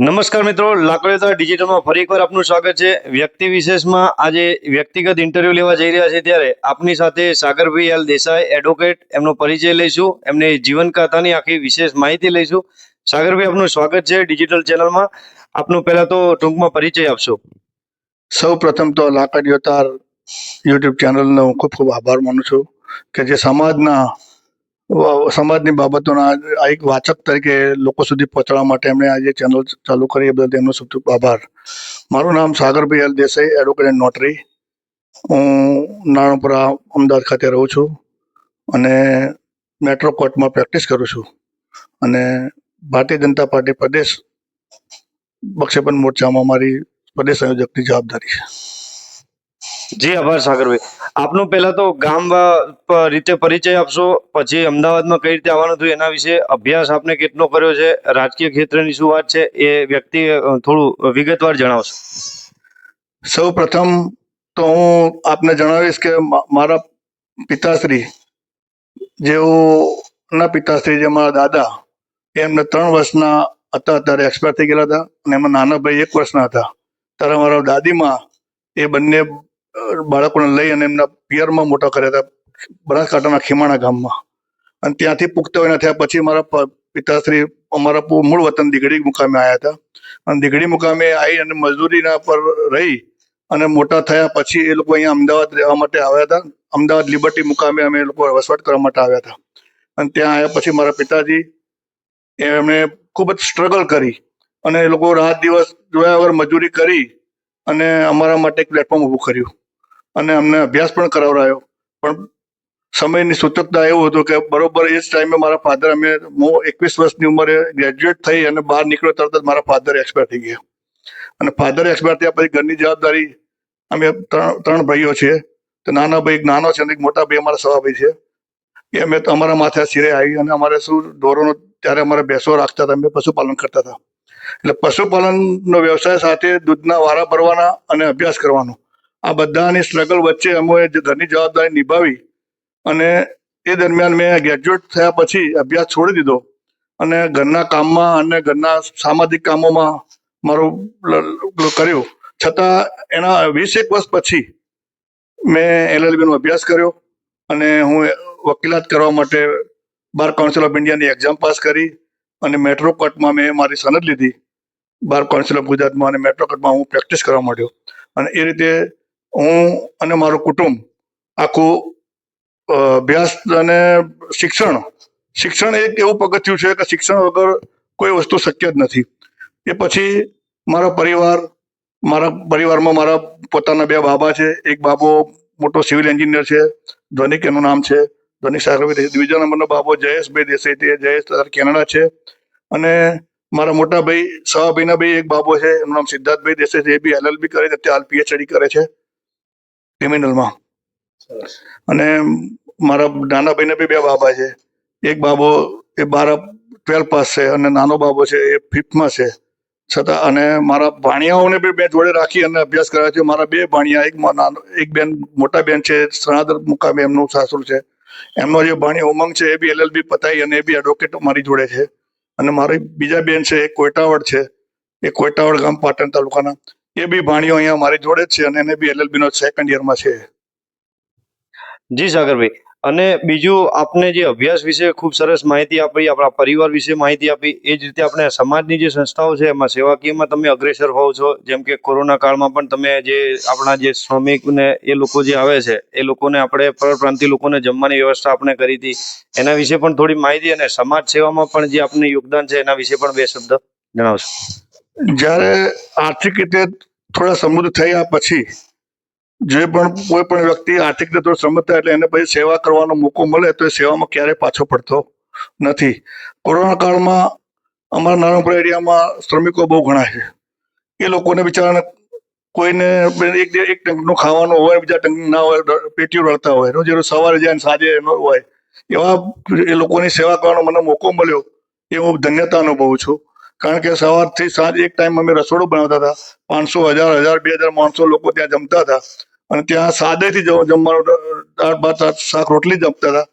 નમસ્કાર મિત્રો, લાકડીતા ડિજિટલમાં ફરી એકવાર આપનું સ્વાગત છે. વ્યક્તિ વિશેષમાં આજે વ્યક્તિગત ઇન્ટરવ્યુ લેવા જઈ રહ્યા છે ત્યારે આપની સાથે સાગરભાઈ એલ દેસાઈ એડવોકેટ, એમનો પરિચય લઈશું, એમની જીવન કથાની આખી વિશેષ માહિતી લઈશું. સાગરભાઈ, આપનું સ્વાગત છે ડિજિટલ ચેનલમાં. આપનું પહેલા તો ટૂંકમાં પરિચય આપશો. સૌ પ્રથમ તો લાકડીઓ તાર યુટ્યુબ ચેનલનો હું ખૂબ ખૂબ આભાર માનું છું કે જે સમાજની બાબતોના એક વાચક તરીકે લોકો સુધી પહોંચાડવા માટે એમણે આજે ચેનલ ચાલુ કરી, એ બદલ એમનો ખૂબ ખૂબ આભાર. મારું નામ Sagarbhai L Desai, advocate and notary. હું નારણપુરા અમદાવાદ ખાતે રહું છું અને મેટ્રો કોર્ટમાં પ્રેક્ટિસ કરું છું અને ભારતીય જનતા પાર્ટી પ્રદેશ બક્ષેપન મોરચામાં મારી પ્રદેશ આયોજકની જવાબદારી છે. જી આભાર સાગરભાઈ. આપનું પહેલા તો ગામ રીતે પરિચય આપશો, પછી અમદાવાદમાં કઈ રીતે આવવાનું થયું એના વિશે, અભ્યાસ આપને કેટલો કર્યો છે, રાજકીય ક્ષેત્રની શું વાત છે એ વ્યક્તિ થોડું વિગતવાર જણાવશો. સૌ પ્રથમ તો હું આપને જણાવીશ કે મારા પિતાશ્રી, જેઓના પિતાશ્રી જે મારા દાદા, એમને 3 વર્ષના હતા ત્યારે એક્સપાયર થઈ ગયેલા હતા અને એમાં નાના ભાઈ 1 વર્ષના હતા. ત્યારે મારા દાદીમાં એ બંને બાળકોને લઈ અને એમના પિયરમાં મોટા કર્યા હતા, બનાસકાંઠાના ખીમાણા ગામમાં. અને ત્યાંથી પુખ્ત વયના થયા પછી મારા પિતાશ્રી અમારા મૂળ વતન દીઘડી મુકામે આવ્યા હતા અને દીઘડી મુકામે આવી અને મજદૂરીના પર રહી અને મોટા થયા પછી એ લોકો અહીંયા અમદાવાદ રહેવા માટે આવ્યા હતા. અમદાવાદ લિબર્ટી મુકામે અમે એ લોકો વસવાટ કરવા માટે આવ્યા હતા અને ત્યાં આવ્યા પછી મારા પિતાજી એમણે ખૂબ જ સ્ટ્રગલ કરી અને એ લોકો રાત દિવસ જોયા વગર મજૂરી કરી અને અમારા માટે એક પ્લેટફોર્મ ઊભું કર્યું અને અમને અભ્યાસ પણ કરાવડાયો. પણ સમયની સૂચકતા એવું હતું કે બરોબર એ જ ટાઈમે મારા ફાધર, હું 21 વર્ષની ઉંમરે ગ્રેજ્યુએટ થઈ અને બહાર નીકળ્યો તરત જ મારા ફાધર એક્સપાયર થઈ ગયા. અને ફાધર એક્સપાયર થયા પછી ઘરની જવાબદારી, અમે 3 ભાઈઓ છીએ, તો નાના ભાઈ એક નાનો છે અને એક મોટા ભાઈ અમારા સવા ભાઈ છે, એ અમે અમારા માથે સિરે આવી. અને અમારે શું ઢોરોનો ત્યારે અમારે ભેંસો રાખતા હતા, અમે પશુપાલન કરતા હતા. એટલે પશુપાલનનો વ્યવસાય સાથે દૂધના વારા ભરવાના અને અભ્યાસ કરવાનો, આ બધાની સ્ટ્રગલ વચ્ચે અમે ઘરની જવાબદારી નિભાવી. અને એ દરમિયાન મેં ગ્રેજ્યુએટ થયા પછી અભ્યાસ છોડી દીધો અને ઘરના કામમાં અને ઘરના સામાજિક કામોમાં મારું કર્યું. છતાં એના 20 વર્ષ પછી મેં LLB નો અભ્યાસ કર્યો અને હું વકીલાત કરવા માટે બાર કાઉન્સિલ ઓફ ઇન્ડિયાની એક્ઝામ પાસ કરી અને મેટ્રો કોર્ટમાં મેં મારી સનદ લીધી, બાર કાઉન્સિલ ઓફ ગુજરાતમાં, અને મેટ્રો કોર્ટમાં હું પ્રેક્ટિસ કરવા માંડ્યો. અને એ રીતે હું અને મારું કુટુંબ આખું અભ્યાસ અને શિક્ષણ એક એવું પગથિયું છે કે શિક્ષણ વગર કોઈ વસ્તુ શક્ય જ નથી. એ પછી મારા પરિવારમાં મારા પોતાના 2 બાબા છે. એક બાબો મોટો સિવિલ એન્જિનિયર છે, ધ્વનિક એનું નામ છે, ધ્વનિક સાગરભાઈ. બીજા નંબરનો બાબો જયેશભાઈ દેસાઈ, તે જયેશ કેનેડા છે. અને મારા મોટા ભાઈ, સવા ભાઈના ભાઈ એક બાબો છે, એનું નામ સિદ્ધાર્થભાઈ દેસાઈ છે, એ બી LLB કરે છે, અત્યારે PhD કરે છે ક્રિમિનલમાં. અને મારા નાના ભાઈને બી 2 બાબા છે. એક બાબો એ 12 પાસ છે અને નાનો બાબો છે એ 5th છે. છતાં અને મારા ભાણિયાઓને બી મેં જોડે રાખી અને અભ્યાસ કરાવ્યો છે. મારા 2 ભાણિયા, એક બેન, મોટા બેન છે સણાદર મુકામે, એમનું સાસરું છે. એમનો જે ભાણિયો ઉમંગ છે એ બી LLB પતાવી અને એ બી એડવોકેટ મારી જોડે છે. અને મારી બીજા બેન છે એ કોયટાવડ છે, એ કોયટાવડ ગામ પાટણ તાલુકાના, એ બી ભાણિયો અહીંયા મારી જોડે જ છે અને એને બી LLB નો 2nd યરમાં છે. જી સાગરભાઈ, અને બીજું આપને જે અભ્યાસ વિશે ખૂબ સરસ માહિતી આપી, આપણા પરિવાર વિશે માહિતી આપી, એ જ રીતે આપણે સમાજની જે સંસ્થાઓ છે એમાં સેવાકીયમાં તમે અગ્રેસર હોવ છો. જેમ કે કોરોના કાળમાં પણ તમે જે આપણા જે શ્રમિક ને એ લોકો જે આવે છે એ લોકોને આપણે પરપ્રાંતીય લોકોને જમવાની વ્યવસ્થા આપણે કરી હતી, એના વિશે પણ થોડી માહિતી, અને સમાજ સેવામાં પણ જે આપનું યોગદાન છે એના વિશે પણ 2 શબ્દ જણાવશો. જ્યારે આર્થિક રીતે થોડા સમૃદ્ધ થયા પછી જે પણ કોઈ પણ વ્યક્તિ આર્થિક રીતે થોડો સમૃદ્ધ થાય એટલે એને પછી સેવા કરવાનો મોકો મળે તો એ સેવામાં ક્યારેય પાછો પડતો નથી. કોરોના કાળમાં અમારા નારણપુરા એરિયામાં શ્રમિકો બહુ ઘણા છે. એ લોકોને બિચારાને કોઈને એક ટંકનું ખાવાનું હોય, બીજા ટંક ના હોય, પેટીઓ રળતા હોય, રોજ સવારે જાય ને સાંજે એનો હોય. એવા એ લોકોની સેવા કરવાનો મને મોકો મળ્યો, એ હું ધન્યતા અનુભવું છું. કારણ કે સવારથી સાંજ એક ટાઈમ અમે રસોડું બનાવતા હતા, 500, 1000, 2000 માણસો લોકો ત્યાં જમતા હતા. અને ત્યાં સાદેથી જમવાનું, દાળ ભાત શાક રોટલી જમતા હતા,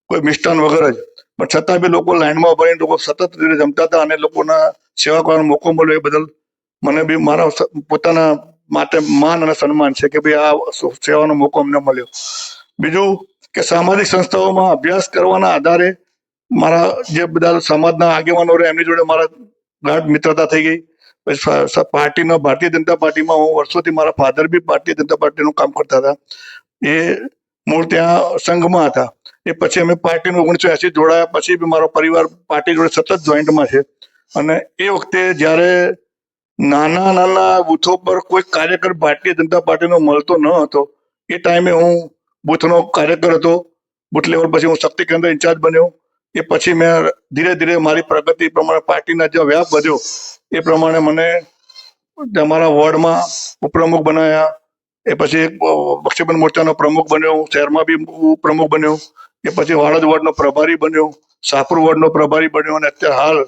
કોઈ મિષ્ટાન વગર જ. પણ છતાં બી લોકો લાઈનમાં ભરીને લોકો સતત રીતે જમતા હતા અને લોકોના સેવા કરવાનો મોકો મળ્યો એ બદલ મને બી મારા પોતાના માટે માન અને સન્માન છે કે ભાઈ આ સેવાનો મોકો અમને મળ્યો. બીજું કે સામાજિક સંસ્થાઓમાં અભ્યાસ કરવાના આધારે મારા જે બધા સમાજના આગેવાનો રહે એમની જોડે મારા ગાઢ મિત્રતા થઈ ગઈ. પછી પાર્ટીનો ભારતીય જનતા પાર્ટીમાં હું વર્ષોથી, મારા ફાધર બી ભારતીય જનતા પાર્ટીનું કામ કરતા હતા. એ મૂળ ત્યાં સંઘમાં હતા. એ પછી અમે પાર્ટીનું 1980 જોડાયા પછી બી મારો પરિવાર પાર્ટી જોડે સતત જોઈન્ટમાં છે. અને એ વખતે જ્યારે નાના નાના બૂથો પર કોઈ કાર્યકર ભારતીય જનતા પાર્ટીનો મળતો ન હતો એ ટાઈમે હું બૂથનો કાર્યકર હતો. બૂથ લેવલ પછી હું શક્તિ કેન્દ્ર ઇન્ચાર્જ બન્યો. એ પછી મેં ધીરે ધીરે મારી પ્રગતિ પ્રમાણે પાર્ટીના જે વ્યાપ વધ્યો એ પ્રમાણે મને અમારા વોર્ડમાં ઉપપ્રમુખ બનાવ્યા. એ પછી બક્ષીબંધ મોરચાનો પ્રમુખ બન્યો. શહેરમાં બી પ્રમુખ બન્યો. એ પછી વાડજ વોર્ડનો પ્રભારી બન્યો. શાહપુર વોર્ડનો પ્રભારી બન્યો. અને અત્યારે હાલ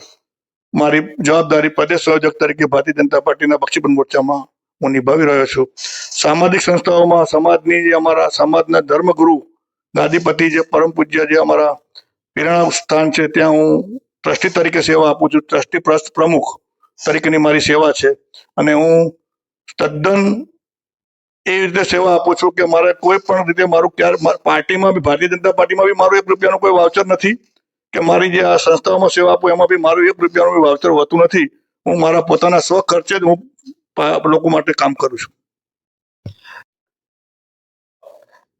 મારી જવાબદારી પ્રદેશ સંયોજક તરીકે ભારતીય જનતા પાર્ટીના બક્ષીબંધ મોરચામાં હું નિભાવી રહ્યો છું. સામાજિક સંસ્થાઓમાં સમાજની જે અમારા સમાજના ધર્મગુરુ ગાદીપતિ જે પરમ પૂજ્ય જે અમારા પ્રેરણા સ્થાન છે ત્યાં હું ટ્રસ્ટી તરીકે સેવા આપું છું. ટ્રસ્ટી પ્રમુખ તરીકેની મારી સેવા છે. અને હું તદ્દન એ રીતે સેવા આપું છું કે મારે કોઈ પણ રીતે મારું પાર્ટીમાં બી, ભારતીય જનતા પાર્ટીમાં બી મારું 1 રૂપિયાનું કોઈ વાઉચર નથી કે મારી જે આ સંસ્થાઓમાં સેવા આપું એમાં બી મારું 1 રૂપિયાનું બી વાઉચર હોતું નથી. હું મારા પોતાના સ્વ ખર્ચે જ હું લોકો માટે કામ કરું છું.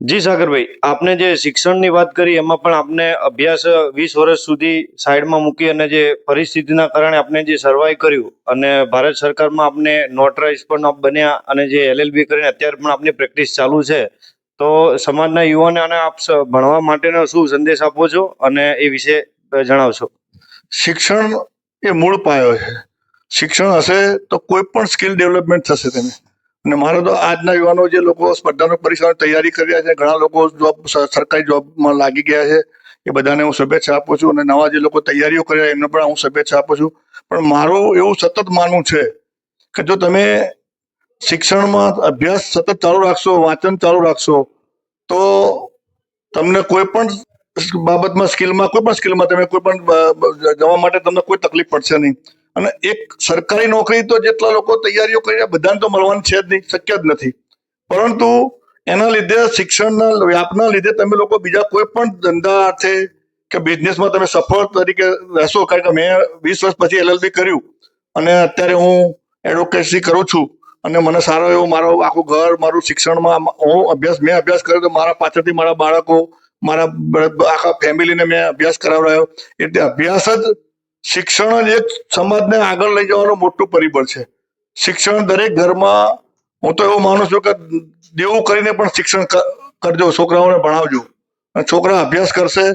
જી સાગરભાઈ, આપને જે શિક્ષણની વાત કરી એમાં પણ આપને અભ્યાસ 20 વર્ષ સુધી સાઈડમાં મૂકી અને જે પરિસ્થિતિના કારણે આપને જે સર્વાઈવ કર્યું અને ભારત સરકારમાં આપને નોટરાઇઝ પણ બન્યા અને જે LLB કરીને અત્યારે પણ આપની પ્રેક્ટિસ ચાલુ છે. તો સમાજના યુવાને અને આપ ભણવા માટેનો શું સંદેશ આપો છો અને એ વિશે જણાવશો? શિક્ષણ એ મૂળ પાયો છે. શિક્ષણ હશે તો કોઈ પણ સ્કિલ ડેવલપમેન્ટ થશે તેને. અને મારો તો આજના યુવાનો જે લોકો સ્પર્ધાત્મક પરીક્ષાની તૈયારી કરી રહ્યા છે, ઘણા લોકો સરકારી જોબમાં લાગી ગયા છે, એ બધાને હું શુભેચ્છા આપું છું. અને નવા જે લોકો તૈયારીઓ કરી રહ્યા એમને પણ હું શુભેચ્છા આપું છું. પણ મારું એવું સતત માનવું છે કે જો તમે શિક્ષણમાં અભ્યાસ સતત ચાલુ રાખશો, વાંચન ચાલુ રાખશો, તો તમને કોઈ પણ બાબતમાં કોઈ પણ સ્કિલમાં તમે કોઈ પણ જવા માટે તમને કોઈ તકલીફ પડશે નહીં. અને એક સરકારી નોકરી તો જેટલા લોકો તૈયારીઓ કરી રહ્યા બધાને તો મળવાની છે જ નહીં, શક્ય જ નથી. પરંતુ એના લીધે શિક્ષણના વ્યાપના લીધે તમે લોકો બીજા કોઈ પણ ધંધા અર્થે કે બિઝનેસમાં તમે સફળ તરીકે રહેશો. કારણ કે મેં 20 વર્ષ પછી LLB કર્યું અને અત્યારે હું એડવોકેસી કરું છું. અને મને સારો એવો મારો આખું ઘર, મારું શિક્ષણમાં મેં અભ્યાસ કર્યો તો મારા પાછળથી મારા બાળકો, મારા આખા ફેમિલીને મેં અભ્યાસ કરાવડાયો. એટલે અભ્યાસ જ, શિક્ષણ જ એક સમાજને આગળ લઈ જવાનું મોટું પરિબળ છે. શિક્ષણ દરેક ઘરમાં, હું તો એવું માનું છું કે દેવું કરીને પણ શિક્ષણ કરજો, છોકરાઓને ભણાવજો. અને છોકરા અભ્યાસ કરશે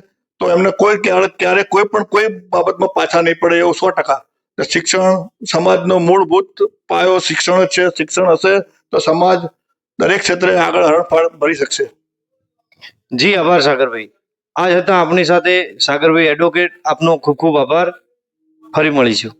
તો એમને ક્યારે કોઈ બાબતમાં પાછા નહીં પડે, એવું 100%. શિક્ષણ સમાજનો મૂળભૂત પાયો શિક્ષણ જ છે. શિક્ષણ હશે તો સમાજ દરેક ક્ષેત્રે આગળ હરણફાળ ભરી શકશે. જી આભાર સાગરભાઈ. આજ હતા આપની સાથે સાગરભાઈ એડવોકેટ. આપનો ખૂબ ખૂબ આભાર. ફરી મળીશું.